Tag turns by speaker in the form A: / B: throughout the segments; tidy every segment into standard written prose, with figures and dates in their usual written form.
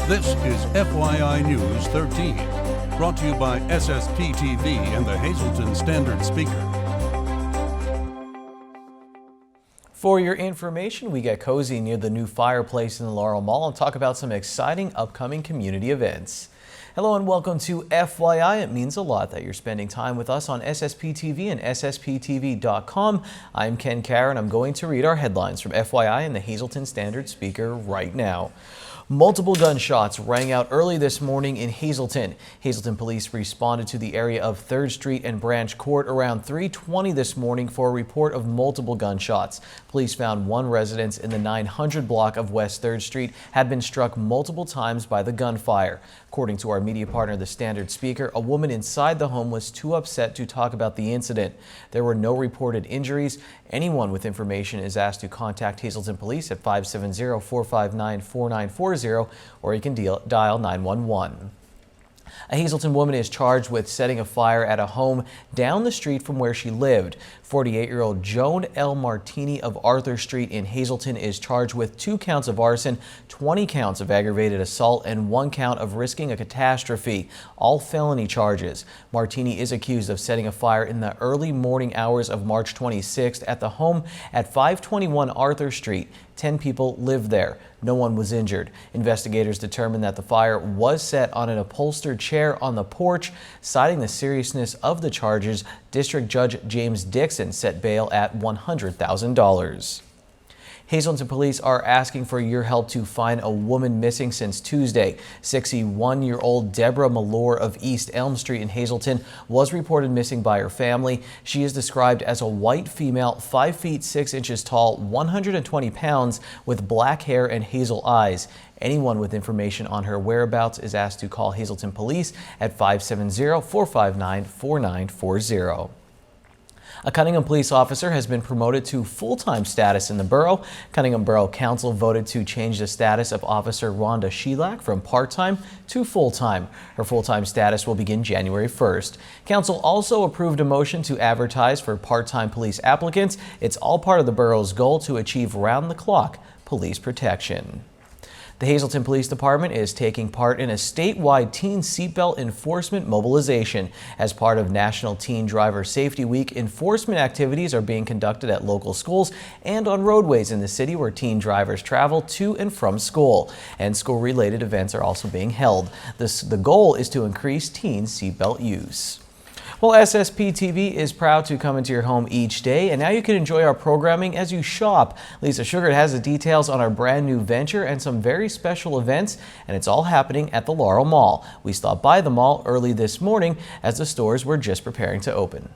A: This is FYI News 13, brought to you by SSPTV and the Hazleton Standard Speaker.
B: For your information, we get cozy near the new fireplace in the Laurel Mall and talk about some exciting upcoming community events. Hello and welcome to FYI. It means a lot that you're spending time with us on SSPTV and SSPTV.com. I'm Ken Carr and I'm going to read our headlines from FYI and the Hazleton Standard Speaker right now. Multiple gunshots rang out early this morning in Hazleton. Hazleton police responded to the area of 3rd Street and Branch Court around 3:20 this morning for a report of multiple gunshots. Police found one residence in the 900 block of West 3rd Street had been struck multiple times by the gunfire. According to our media partner, the Standard Speaker, a woman inside the home was too upset to talk about the incident. There were no reported injuries. Anyone with information is asked to contact Hazleton Police at 570-459-4940 or you can dial 911. A Hazleton woman is charged with setting a fire at a home down the street from where she lived. 48-year-old Joan L. Martini of Arthur Street in Hazleton is charged with 2 counts of arson, 20 counts of aggravated assault, and 1 count of risking a catastrophe, all felony charges. Martini is accused of setting a fire in the early morning hours of March 26th at the home at 521 Arthur Street. 10 people lived there. No one was injured. Investigators determined that the fire was set on an upholstered chair on the porch. Citing the seriousness of the charges, District Judge James Dixon set bail at $100,000. Hazleton police are asking for your help to find a woman missing since Tuesday. 61-year-old Deborah Malore of East Elm Street in Hazleton was reported missing by her family. She is described as a white female, 5 feet 6 inches tall, 120 pounds, with black hair and hazel eyes. Anyone with information on her whereabouts is asked to call Hazleton Police at 570-459-4940. A Cunningham police officer has been promoted to full-time status in the borough. Cunningham Borough Council voted to change the status of Officer Rhonda Sheilak from part-time to full-time. Her full-time status will begin January 1st. Council also approved a motion to advertise for part-time police applicants. It's all part of the borough's goal to achieve round-the-clock police protection. The Hazleton Police Department is taking part in a statewide teen seatbelt enforcement mobilization. As part of National Teen Driver Safety Week, enforcement activities are being conducted at local schools and on roadways in the city where teen drivers travel to and from school. And school-related events are also being held. The goal is to increase teen seatbelt use. Well, SSPTV is proud to come into your home each day, and now you can enjoy our programming as you shop. Lisa Sugar has the details on our brand new venture and some very special events, and it's all happening at the Laurel Mall. We stopped by the mall early this morning as the stores were just preparing to open.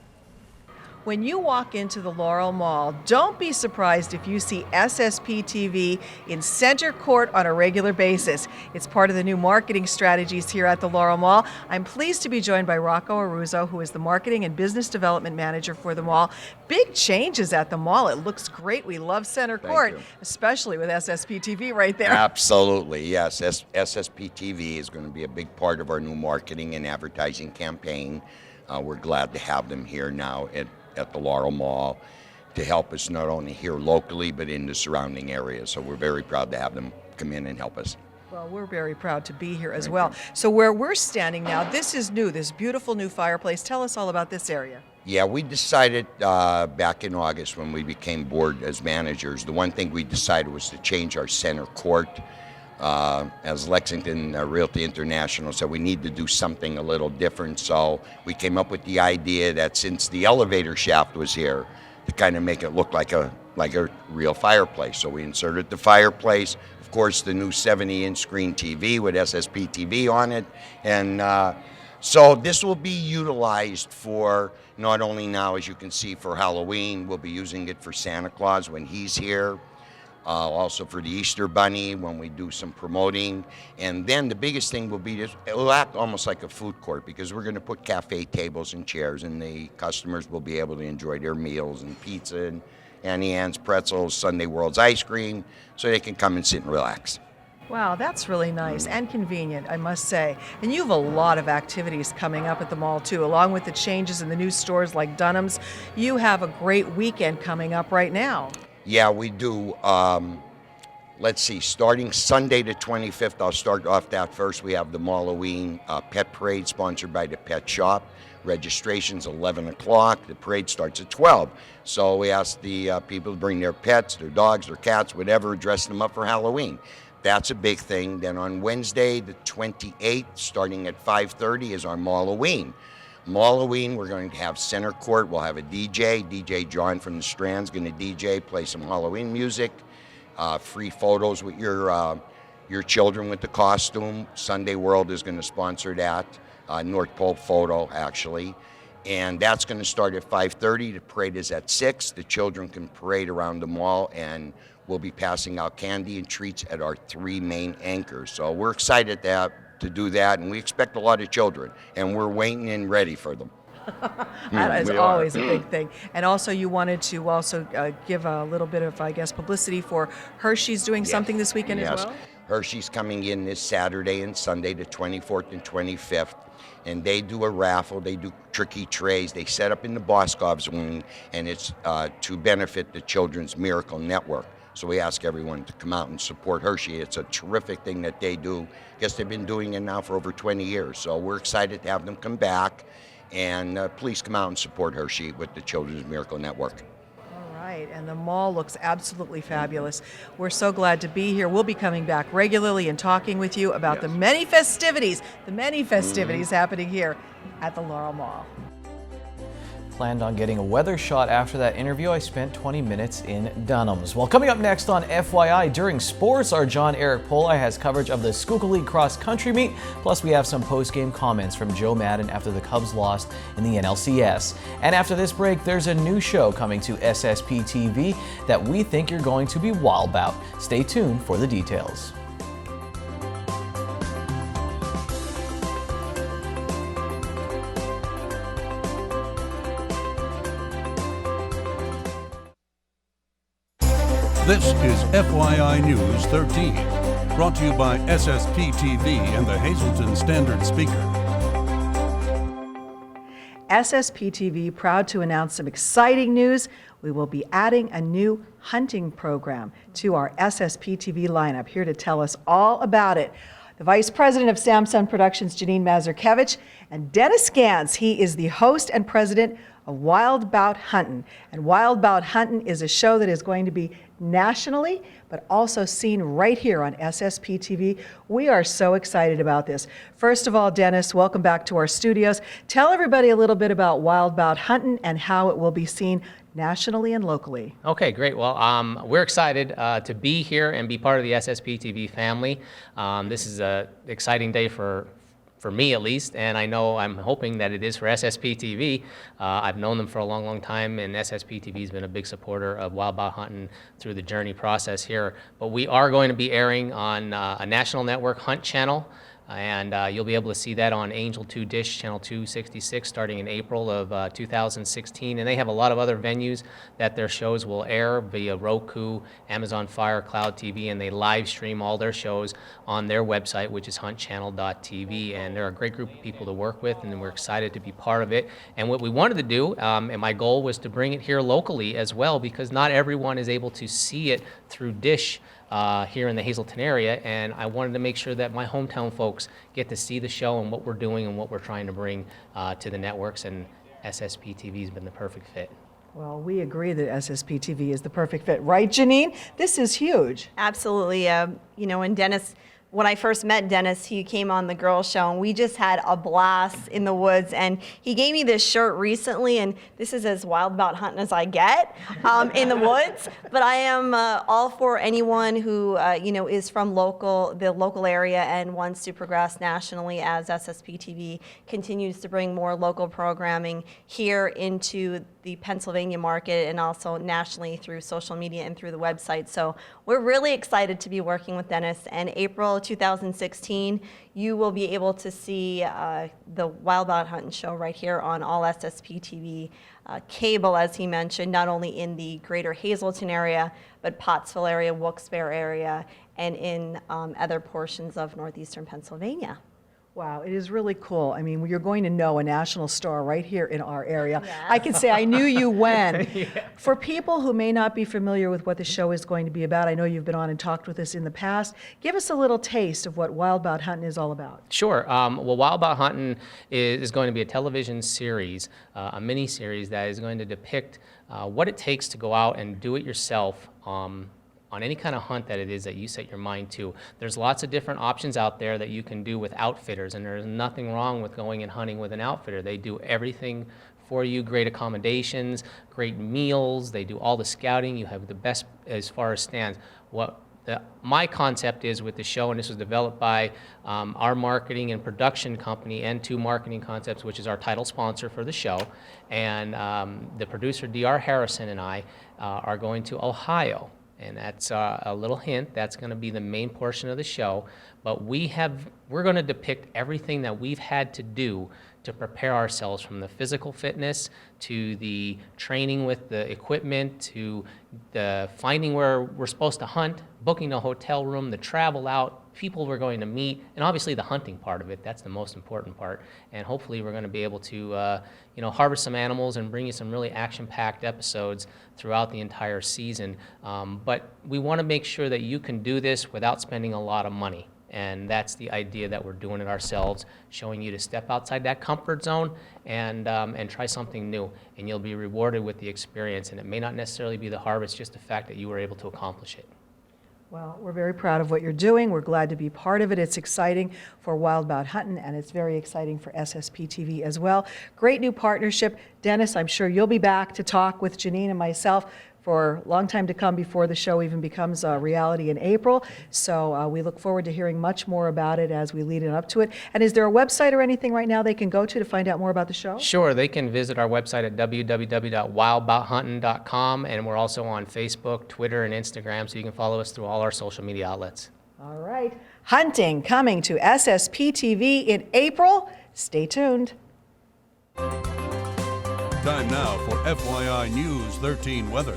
C: When you walk into the Laurel Mall, don't be surprised if you see SSPTV in center court on a regular basis. It's part of the new marketing strategies here at the Laurel Mall. I'm pleased to be joined by Rocco Aruzzo, who is the Marketing and Business Development Manager for the mall. Big changes at the mall. It looks great. We love center court, especially with SSPTV right there.
D: Absolutely, yes. SSPTV is going to be a big part of our new marketing and advertising campaign. We're glad to have them here now at the Laurel Mall to help us not only here locally but in the surrounding areas. So we're very proud to have them come in and help us.
C: Well, we're very proud to be here as well. So where we're standing now, this is new, this beautiful new fireplace. Tell us all about this area.
D: Yeah, we decided back in August when we became board as managers, the one thing we decided was to change our center court. As Lexington Realty International said, we need to do something a little different. So we came up with the idea that since the elevator shaft was here, to kind of make it look like a real fireplace. So we inserted the fireplace, of course, the new 70-inch screen TV with SSPTV on it. And so this will be utilized for not only now, as you can see, for Halloween, we'll be using it for Santa Claus when he's here. Also for the Easter Bunny when we do some promoting. And then the biggest thing will be it'll act almost like a food court because we're going to put cafe tables and chairs and the customers will be able to enjoy their meals and pizza and Annie Ann's pretzels, Sunday World's ice cream, so they can come and sit and relax.
C: Wow, that's really nice and convenient, I must say. And you have a lot of activities coming up at the mall, too. Along with the changes in the new stores like Dunham's, you have a great weekend coming up right now.
D: Yeah, we do. let's see, starting Sunday the 25th, I'll start off that first. We have the Halloween Pet Parade sponsored by the Pet Shop. Registration's 11 o'clock. The parade starts at 12. So we ask the people to bring their pets, their dogs, their cats, whatever, dress them up for Halloween. That's a big thing. Then on Wednesday, the 28th, starting at 5:30, is our Halloween. Halloween, we're going to have center court. We'll have a DJ John from the Strand's going to DJ, play some Halloween music, free photos with your children with the costume. Sunday World is going to sponsor that. North Pole Photo, actually. And that's going to start at 5:30. The parade is at 6. The children can parade around the mall, and we'll be passing out candy and treats at our 3 main anchors. So we're excited to do that, and we expect a lot of children, and we're waiting and ready for them.
C: That is always a big thing. And also, you wanted to also give a little bit of, I guess, publicity for Hershey's doing something this weekend as well?
D: Hershey's coming in this Saturday and Sunday, the 24th and 25th. And they do a raffle, they do tricky trays, they set up in the Boscov's wing, and it's to benefit the Children's Miracle Network. So we ask everyone to come out and support Hershey. It's a terrific thing that they do. I guess they've been doing it now for over 20 years. So we're excited to have them come back, and please come out and support Hershey with the Children's Miracle Network.
C: Right, and the mall looks absolutely fabulous. We're so glad to be here. We'll be coming back regularly and talking with you about the many festivities happening here at the Laurel Mall.
B: Planned on getting a weather shot after that interview. I spent 20 minutes in Dunham's. Well, coming up next on FYI, during sports, our John Eric Polai has coverage of the Schuylkill League cross country meet. Plus, we have some post-game comments from Joe Maddon after the Cubs lost in the NLCS. And after this break, there's a new show coming to SSPTV that we think you're going to be wild about. Stay tuned for the details.
A: This is FYI News 13, brought to you by SSPTV and the Hazleton Standard Speaker.
C: SSPTV proud to announce some exciting news. We will be adding a new hunting program to our SSPTV lineup. Here to tell us all about it, the Vice President of Samsung Productions, Janine Mazurkevich, and Dennis Gantz. He is the host and president of Wild Bout Huntin'. And Wild Bout Huntin' is a show that is going to be nationally, but also seen right here on SSPTV. We are so excited about this. First of all, Dennis, welcome back to our studios. Tell everybody a little bit about Wild Bout Huntin' and how it will be seen nationally and locally.
E: Okay, great. Well, we're excited to be here and be part of the SSPTV family. This is an exciting day for me at least, and I'm hoping that it is for SSPTV. I've known them for a long, long time, and SSPTV has been a big supporter of Wild Bout Huntin' through the journey process here. But we are going to be airing on a national network, Hunt Channel, and you'll be able to see that on Angel 2 Dish, Channel 266, starting in April of 2016. And they have a lot of other venues that their shows will air via Roku, Amazon Fire, Cloud TV, and they live stream all their shows on their website, which is huntchannel.tv. And they're a great group of people to work with, and we're excited to be part of it. And what we wanted to do, and my goal was to bring it here locally as well, because not everyone is able to see it through Dish here in the Hazleton area, and I wanted to make sure that my hometown folks get to see the show and what we're doing and what we're trying to bring to the networks, and SSPTV has been the perfect fit.
C: Well, we agree that SSPTV is the perfect fit, right, Janine? This is huge.
F: Absolutely. And Dennis, when I first met Dennis, he came on the Girls Show, and we just had a blast in the woods. And he gave me this shirt recently, and this is as wild about hunting as I get in the woods. But I am all for anyone who is from the local area and wants to progress nationally as SSPTV continues to bring more local programming here into the Pennsylvania market and also nationally through social media and through the website. So we're really excited to be working with Dennis. And April 2016, you will be able to see the Wild Bout Huntin' show right here on all SSPTV cable, as he mentioned, not only in the greater Hazleton area, but Pottsville area, Wilkes-Barre area, and in other portions of northeastern Pennsylvania.
C: Wow, it is really cool. I mean, you're going to know a national star right here in our area.
F: Yes.
C: I can say I knew you when. For people who may not be familiar with what the show is going to be about, I know you've been on and talked with us in the past. Give us a little taste of what Wild About Hunting is all about.
E: Sure. Well, Wild About Hunting is going to be a television series, a mini series that is going to depict what it takes to go out and do it yourself on any kind of hunt that it is that you set your mind to. There's lots of different options out there that you can do with outfitters, and there's nothing wrong with going and hunting with an outfitter. They do everything for you, great accommodations, great meals, they do all the scouting, you have the best as far as stands. My concept is with the show, and this was developed by our marketing and production company, N2 Marketing Concepts, which is our title sponsor for the show, and the producer, D.R. Harrison, and I are going to Ohio. And that's a little hint. That's going to be the main portion of the show. But we're going to depict everything that we've had to do to prepare ourselves, from the physical fitness to the training with the equipment to the finding where we're supposed to hunt, booking a hotel room, the travel out, people we're going to meet, and obviously the hunting part of it. That's the most important part. And hopefully we're going to be able to harvest some animals and bring you some really action-packed episodes throughout the entire season. But we want to make sure that you can do this without spending a lot of money. And that's the idea, that we're doing it ourselves, showing you to step outside that comfort zone and try something new. And you'll be rewarded with the experience. And it may not necessarily be the harvest, just the fact that you were able to accomplish it.
C: Well, we're very proud of what you're doing. We're glad to be part of it. It's exciting for Wild About Hunting, and it's very exciting for SSPTV as well. Great new partnership. Dennis, I'm sure you'll be back to talk with Janine and myself for a long time to come before the show even becomes a reality in April. So we look forward to hearing much more about it as we lead up to it. And is there a website or anything right now they can go to find out more about the show?
E: Sure, they can visit our website at www.wildaboutHunting.com, and we're also on Facebook, Twitter, and Instagram, so you can follow us through all our social media outlets.
C: All right. Hunting coming to SSPTV in April. Stay tuned.
A: Time now for FYI News 13 weather.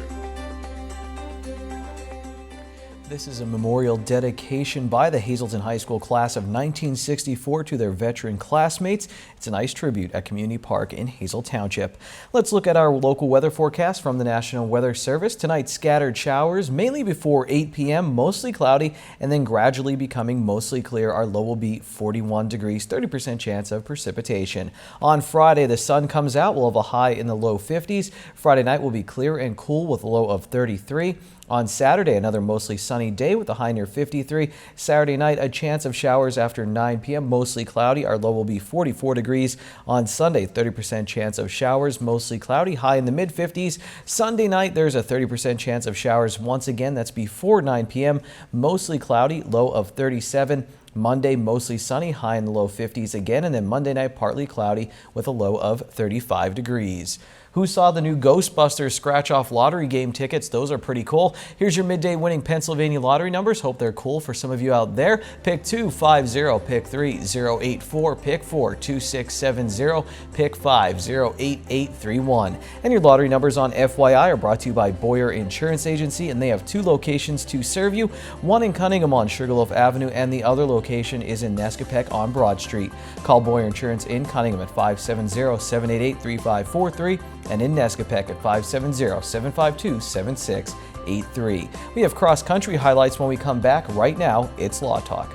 B: This is a memorial dedication by the Hazleton High School class of 1964 to their veteran classmates. It's a nice tribute at Community Park in Hazel Township. Let's look at our local weather forecast from the National Weather Service. Tonight, scattered showers, mainly before 8 p.m., mostly cloudy, and then gradually becoming mostly clear. Our low will be 41 degrees, 30% chance of precipitation. On Friday, the sun comes out. We'll have a high in the low 50s. Friday night will be clear and cool with a low of 33. On Saturday, another mostly sunny day with a high near 53. Saturday night, a chance of showers after 9 p.m., mostly cloudy. Our low will be 44 degrees. On Sunday, 30% chance of showers, mostly cloudy, high in the mid-50s. Sunday night, there's a 30% chance of showers once again. That's before 9 p.m., mostly cloudy, low of 37. Monday, mostly sunny, high in the low 50s again, and then Monday night, partly cloudy with a low of 35 degrees. Who saw the new Ghostbusters scratch-off lottery game tickets? Those are pretty cool. Here's your midday winning Pennsylvania lottery numbers. Hope they're cool for some of you out there. Pick 2, 50, pick 3, 084, pick 4, 2670, pick 5, 08831. And your lottery numbers on FYI are brought to you by Boyer Insurance Agency, and they have 2 locations to serve you, one in Cunningham on Sugarloaf Avenue, and the other location is in Nescopec on Broad Street. Call Boyer Insurance in Cunningham at 570-788-3543. and in Nescopec at 570-752-7683. We have cross-country highlights when we come back. Right now, it's Law Talk.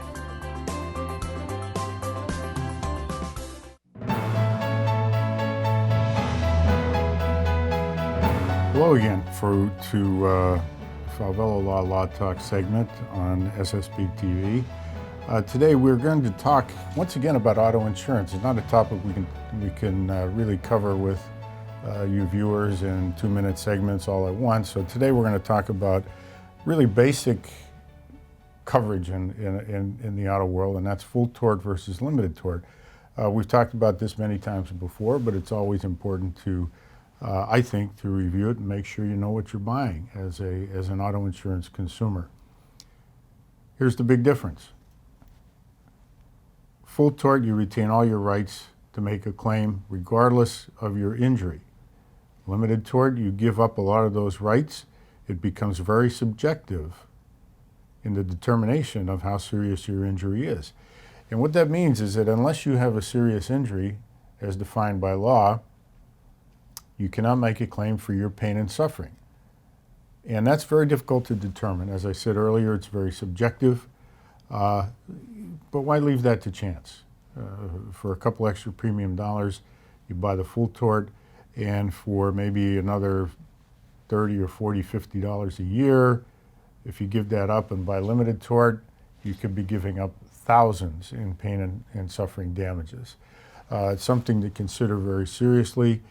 G: Hello again to Falvello Law Talk segment on SSP TV. Today we're going to talk once again about auto insurance. It's not a topic we can really cover with you viewers in 2-minute segments all at once. So today we're going to talk about really basic coverage in the auto world, and that's full tort versus limited tort. We've talked about this many times before, but it's always important to, I think, to review it and make sure you know what you're buying as an auto insurance consumer. Here's the big difference. Full tort, you retain all your rights to make a claim regardless of your injury. Limited tort, you give up a lot of those rights. It becomes very subjective in the determination of how serious your injury is. And what that means is that unless you have a serious injury, as defined by law, you cannot make a claim for your pain and suffering. And that's very difficult to determine. As I said earlier, it's very subjective. But why leave that to chance? For a couple extra premium dollars, you buy the full tort, and for maybe another $30 or $40, $50 a year, if you give that up and buy limited tort, you could be giving up thousands in pain and suffering damages. It's something to consider very seriously.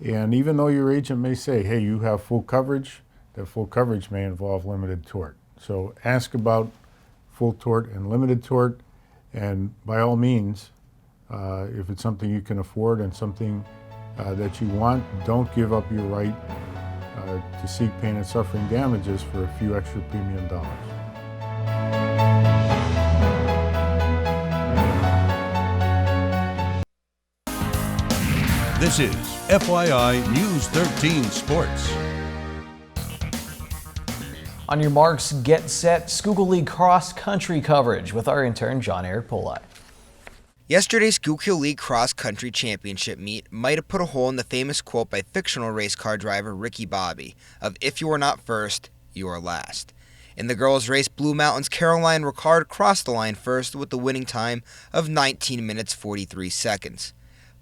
G: And even though your agent may say, hey, you have full coverage, that full coverage may involve limited tort. So ask about full tort and limited tort, and by all means, if it's something you can afford and something that you want, don't give up your right to seek pain and suffering damages for a few extra premium dollars.
A: This is FYI News 13 Sports.
B: On your marks, get set, Schuylkill League cross country coverage with our intern John-Eric Polai.
H: Yesterday's Schuylkill League Cross Country Championship meet might have put a hole in the famous quote by fictional race car driver Ricky Bobby of "If you are not first, you are last." In the girls' race, Blue Mountain's Caroline Ricard crossed the line first with the winning time of 19 minutes 43 seconds.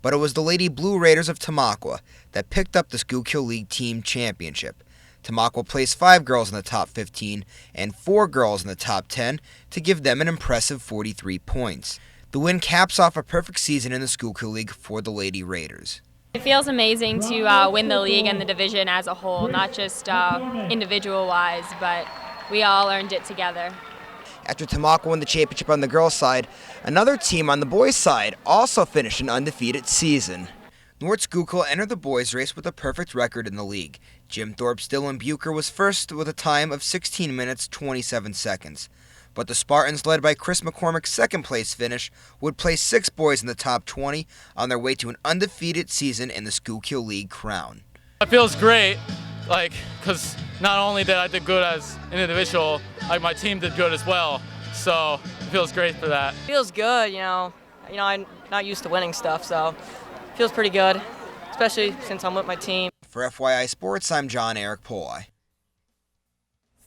H: But it was the Lady Blue Raiders of Tamaqua that picked up the Schuylkill League Team Championship. Tamaqua placed 5 girls in the top 15 and 4 girls in the top 10 to give them an impressive 43 points. The win caps off a perfect season in the Schuylkill League for the Lady Raiders.
I: It feels amazing to win the league and the division as a whole, not just individual-wise, but we all earned it together.
H: After Tamaqua won the championship on the girls' side, another team on the boys' side also finished an undefeated season. North Schuylkill entered the boys' race with a perfect record in the league. Jim Thorpe's Dylan Bucher was first with a time of 16 minutes 27 seconds. But the Spartans, led by Chris McCormick's second-place finish, would place 6 boys in the top 20 on their way to an undefeated season in the Schuylkill League crown.
J: It feels great, because not only did I do good as an individual, my team did good as well. So it feels great for that.
K: Feels good, I'm not used to winning stuff, so it feels pretty good, especially since I'm with my team.
H: For FYI Sports, I'm John-Eric Polai.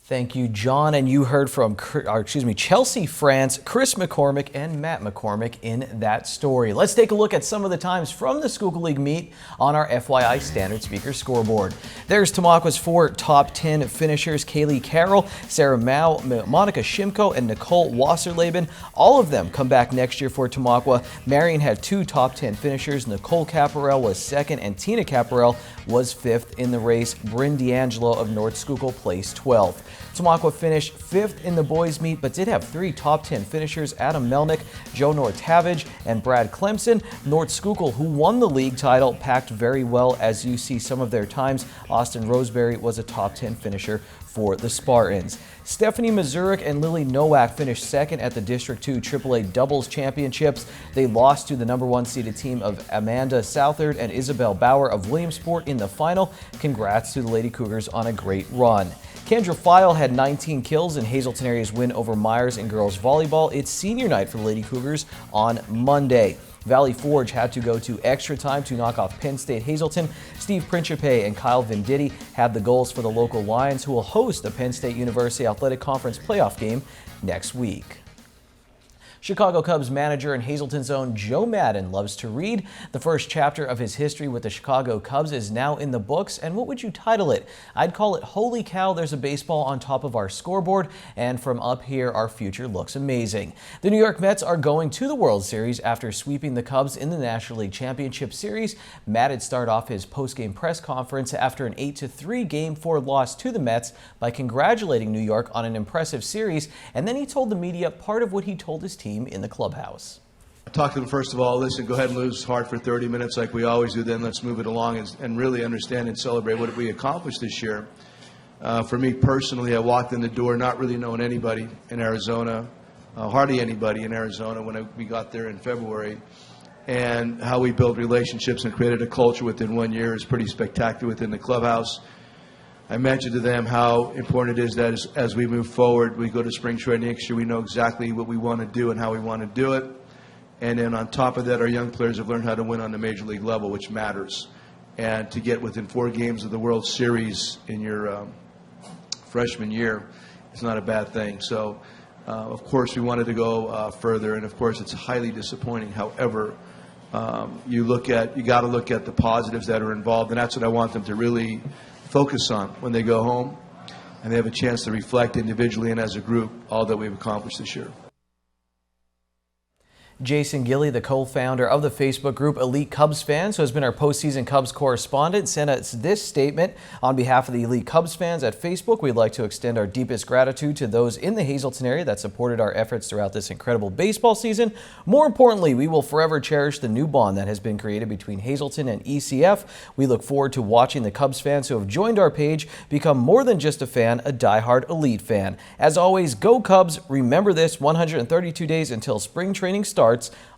B: Thank you, John. And you heard from, Chelsea France, Chris McCormick, and Matt McCormick in that story. Let's take a look at some of the times from the Schuylkill League meet on our FYI Standard Speaker scoreboard. There's Tamaqua's 4 top 10 finishers: Kaylee Carroll, Sarah Mao, Monica Shimko, and Nicole Wasserleben. All of them come back next year for Tamaqua. Marion had 2 top 10 finishers. Nicole Caparel was 2nd, and Tina Caparel was 5th in the race. Bryn D'Angelo of North Schuylkill placed 12th. Tamaqua finished 5th in the boys' meet, but did have 3 top 10 finishers: Adam Melnick, Joe Nortavage, and Brad Clemson. North Schuylkill, who won the league title, packed very well as you see some of their times. Austin Roseberry was a top 10 finisher for the Spartans. Stephanie Mazurek and Lily Nowak finished 2nd at the District 2 AAA Doubles Championships. They lost to the number 1 seeded team of Amanda Southard and Isabel Bauer of Williamsport in the final. Congrats to the Lady Cougars on a great run. Kendra File had 19 kills in Hazleton area's win over Myers in girls volleyball. It's senior night for the Lady Cougars on Monday. Valley Forge had to go to extra time to knock off Penn State Hazleton. Steve Principe and Kyle Venditti had the goals for the local Lions, who will host the Penn State University Athletic Conference playoff game next week. Chicago Cubs manager and Hazleton's own Joe Maddon loves to read. The first chapter of his history with the Chicago Cubs is now in the books, and what would you title it? I'd call it "Holy Cow, There's a Baseball on Top of Our Scoreboard, and from up here our future looks amazing." The New York Mets are going to the World Series after sweeping the Cubs in the National League Championship Series. Maddon started off his post-game press conference after an 8-3 Game 4 loss to the Mets by congratulating New York on an impressive series, and then he told the media part of what he told his team in the clubhouse.
L: I talked to them first of all, listen, go ahead and lose hard for 30 minutes like we always do, then let's move it along and really understand and celebrate what we accomplished this year. For me personally, I walked in the door not really knowing anybody in Arizona, hardly anybody in Arizona when we got there in February, and how we built relationships and created a culture within 1 year is pretty spectacular within the clubhouse. I mentioned to them how important it is that as we move forward, we go to spring training next year, we know exactly what we want to do and how we want to do it. And then on top of that, our young players have learned how to win on the major league level, which matters. And to get within 4 games of the World Series in your freshman year is not a bad thing. So, of course, we wanted to go further, and of course, it's highly disappointing. However, you got to look at the positives that are involved, and that's what I want them to really focus on when they go home, and they have a chance to reflect individually and as a group all that we've accomplished this year.
B: Jason Gilley, the co-founder of the Facebook group Elite Cubs Fans, who has been our postseason Cubs correspondent, sent us this statement. On behalf of the Elite Cubs fans at Facebook, we'd like to extend our deepest gratitude to those in the Hazleton area that supported our efforts throughout this incredible baseball season. More importantly, we will forever cherish the new bond that has been created between Hazleton and ECF. We look forward to watching the Cubs fans who have joined our page become more than just a fan, a diehard Elite fan. As always, go Cubs. Remember this, 132 days until spring training starts.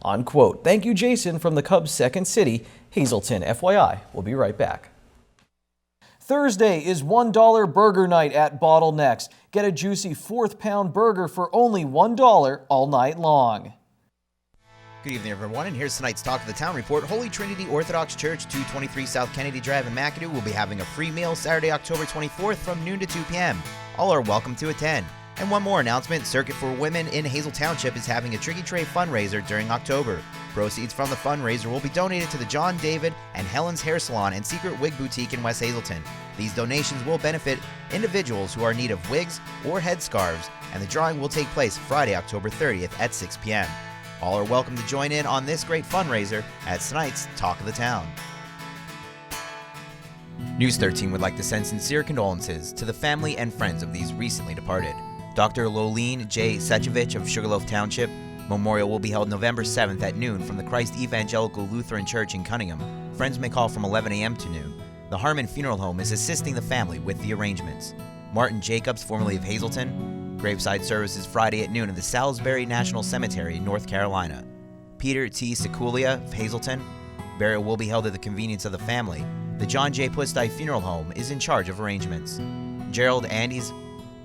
B: Unquote. Thank you, Jason, from the Cubs' second city, Hazleton. FYI, we'll be right back. Thursday is $1 burger night at Bottlenecks. Get a juicy 4th pound burger for only $1 all night long.
M: Good evening, everyone, and here's tonight's Talk of the Town report. Holy Trinity Orthodox Church, 223 South Kennedy Drive in McAdoo will be having a free meal Saturday, October 24th from noon to 2 p.m. All are welcome to attend. And one more announcement, Circuit for Women in Hazel Township is having a Tricky Tray fundraiser during October. Proceeds from the fundraiser will be donated to the John David and Helen's Hair Salon and Secret Wig Boutique in West Hazleton. These donations will benefit individuals who are in need of wigs or headscarves, and the drawing will take place Friday, October 30th at 6 p.m. All are welcome to join in on this great fundraiser at tonight's Talk of the Town. News 13 would like to send sincere condolences to the family and friends of these recently departed. Dr. Loline J. Sechevich of Sugarloaf Township. Memorial will be held November 7th at noon from the Christ Evangelical Lutheran Church in Cunningham. Friends may call from 11 a.m. to noon. The Harmon Funeral Home is assisting the family with the arrangements. Martin Jacobs, formerly of Hazleton. Graveside services Friday at noon at the Salisbury National Cemetery, North Carolina. Peter T. Seculia of Hazleton. Burial will be held at the convenience of the family. The John J. Pusti Funeral Home is in charge of arrangements. Gerald Andes.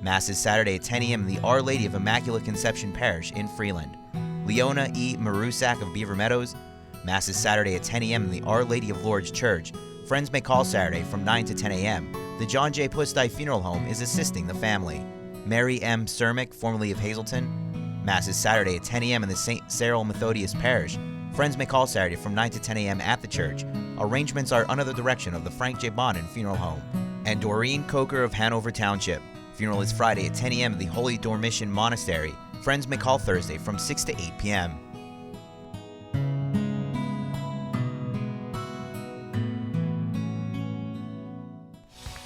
M: Mass is Saturday at 10 a.m. in the Our Lady of Immaculate Conception Parish in Freeland. Leona E. Marusak of Beaver Meadows. Mass is Saturday at 10 a.m. in the Our Lady of Lourdes Church. Friends may call Saturday from 9 to 10 a.m. The John J. Pusti Funeral Home is assisting the family. Mary M. Cermick, formerly of Hazleton. Mass is Saturday at 10 a.m. in the St. Cyril Methodius Parish. Friends may call Saturday from 9 to 10 a.m. at the church. Arrangements are under the direction of the Frank J. Bonin Funeral Home. And Doreen Coker of Hanover Township. Funeral is Friday at 10 a.m. at the Holy Dormition Monastery. Friends may call Thursday from 6 to 8 p.m.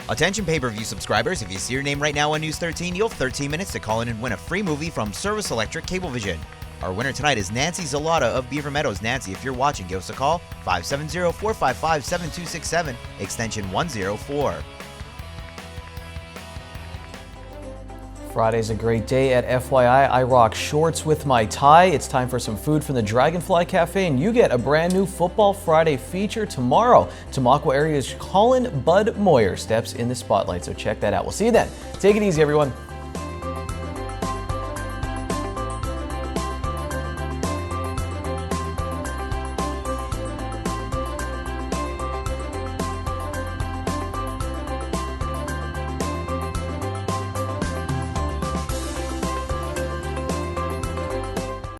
M: Attention pay-per-view subscribers, if you see your name right now on News 13, you'll have 13 minutes to call in and win a free movie from Service Electric Cablevision. Our winner tonight is Nancy Zalata of Beaver Meadows. Nancy, if you're watching, give us a call, 570-455-7267, extension 104.
B: Friday's a great day at FYI. I rock shorts with my tie. It's time for some food from the Dragonfly Cafe, and you get a brand new Football Friday feature tomorrow. Tamaqua area's Colin Bud Moyer steps in the spotlight, so check that out. We'll see you then. Take it easy, everyone.